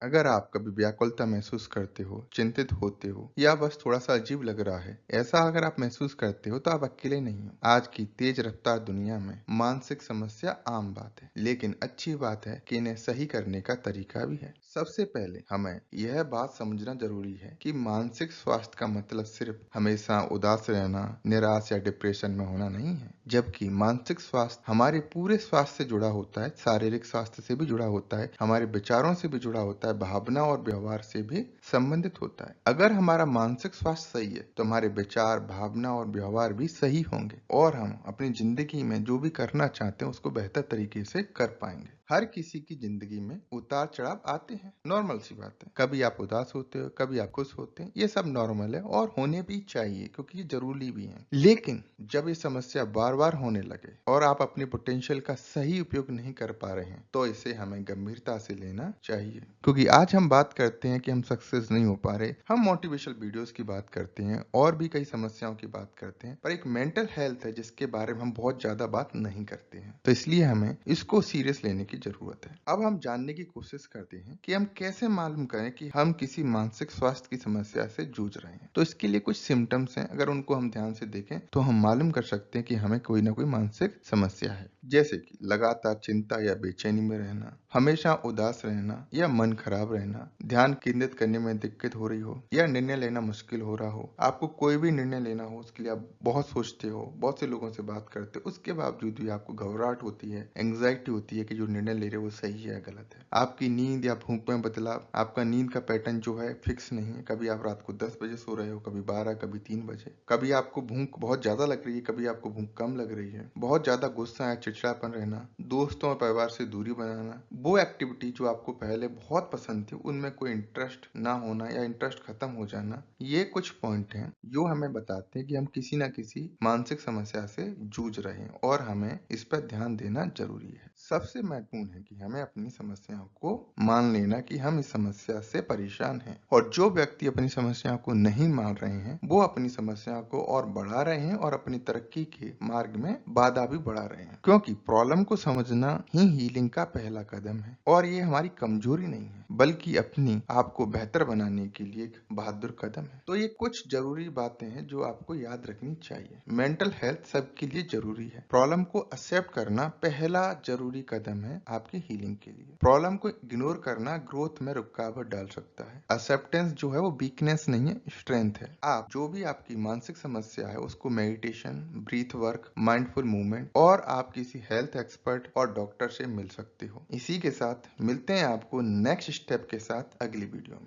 अगर आप कभी व्याकुलता महसूस करते हो, चिंतित होते हो या बस थोड़ा-सा अजीब लग रहा है, ऐसा अगर आप महसूस करते हो तो आप अकेले नहीं हो। आज की तेज रफ्तार दुनिया में मानसिक समस्या आम बात है, लेकिन अच्छी बात है कि इन्हें सही करने का तरीका भी है। सबसे पहले हमें यह बात समझना जरूरी है कि मानसिक स्वास्थ्य का मतलब सिर्फ हमेशा उदास रहना, निराश या डिप्रेशन में होना नहीं है। जबकि मानसिक स्वास्थ्य हमारे पूरे स्वास्थ्य से जुड़ा होता है, शारीरिक स्वास्थ्य से भी जुड़ा होता है, हमारे विचारों से भी जुड़ा होता है, भावना और व्यवहार से भी संबंधित होता है। अगर हमारा मानसिक स्वास्थ्य सही है तो हमारे विचार, भावना और व्यवहार भी सही होंगे और हम अपनी जिंदगी में जो भी करना चाहते हैं उसको बेहतर तरीके से कर पाएंगे। हर किसी की जिंदगी में उतार चढ़ाव आते हैं, नॉर्मल सी बात है। कभी आप उदास होते हो, कभी आप खुश होते हैं, ये सब नॉर्मल है और होने भी चाहिए क्योंकि ये जरूरी भी है। लेकिन जब ये समस्या बार बार होने लगे और आप अपने पोटेंशियल का सही उपयोग नहीं कर पा रहे हैं तो इसे हमें गंभीरता से लेना चाहिए। क्योंकि आज हम बात करते हैं कि हम सक्सेस नहीं हो पा रहे, हम मोटिवेशनल वीडियोस की बात करते हैं और भी कई समस्याओं की बात करते हैं, पर एक मेंटल हेल्थ है जिसके बारे में हम बहुत ज्यादा बात नहीं करते हैं, तो इसलिए हमें इसको सीरियस लेने की जरूरत है। अब हम जानने की कोशिश करते हैं कि हम कैसे मालूम करें कि हम किसी मानसिक स्वास्थ्य की समस्या से जूझ रहे हैं। तो इसके लिए कुछ सिम्टम्स हैं, अगर उनको हम ध्यान से देखें तो हम मालूम कर सकते हैं कि हमें कोई ना कोई मानसिक समस्या है। जैसे कि लगातार चिंता या बेचैनी में रहना, हमेशा उदास रहना या मन खराब रहना, ध्यान केंद्रित करने में दिक्कत हो रही हो या निर्णय लेना मुश्किल हो रहा हो, आपको कोई भी निर्णय लेना हो उसके लिए आप बहुत सोचते हो, बहुत से लोगों से बात करते हो, उसके बावजूद भी आपको घबराहट होती है, एंग्जाइटी होती है कि जो निर्णय ले रहे हो वो सही है या गलत है। आपकी नींद या भूख में बदलाव, आपका नींद का पैटर्न जो है फिक्स नहीं है, कभी आप रात को 10 बजे सो रहे हो, कभी 12, कभी 3 बजे, कभी आपको भूख बहुत ज्यादा लग रही है, कभी आपको भूख कम लग रही है, बहुत ज्यादा गुस्सा या चिड़चिड़ापन रहना, दोस्तों और परिवार से दूरी बनाना, वो एक्टिविटी जो आपको पहले बहुत पसंद थी उनमें कोई इंटरेस्ट ना होना या इंटरेस्ट खत्म हो जाना, ये कुछ पॉइंट हैं जो हमें बताते हैं कि हम किसी ना किसी मानसिक समस्या से जूझ रहे हैं और हमें इस पर ध्यान देना जरूरी है। सबसे महत्वपूर्ण है कि हमें अपनी समस्याओं को मान लेना कि हम इस समस्या से परेशान हैं, और जो व्यक्ति अपनी समस्याओं को नहीं मान रहे हैं वो अपनी समस्याओं को और बढ़ा रहे हैं और अपनी तरक्की के मार्ग में बाधा भी बढ़ा रहे हैं, क्योंकि प्रॉब्लम को समझना ही हीलिंग का पहला कदम है और ये हमारी कमजोरी नहीं है बल्कि अपनी आप को बेहतर बनाने के लिए एक बहादुर कदम है। तो ये कुछ जरूरी बातें हैं जो आपको याद रखनी चाहिए। मेंटल हेल्थ सबके लिए जरूरी है। प्रॉब्लम को एक्सेप्ट करना पहला जरूरी कदम है आपकी हीलिंग के लिए। प्रॉब्लम को इग्नोर करना ग्रोथ में रुकावट डाल सकता है। एक्सेप्टेंस जो है वो वीकनेस नहीं है, स्ट्रेंथ है। आप जो भी आपकी मानसिक समस्या है उसको meditation, breath work, mindful movement और आप किसी हेल्थ एक्सपर्ट और डॉक्टर से मिल सकते हो। इसी के साथ मिलते हैं आपको नेक्स्ट स्टेप के साथ अगली वीडियो में।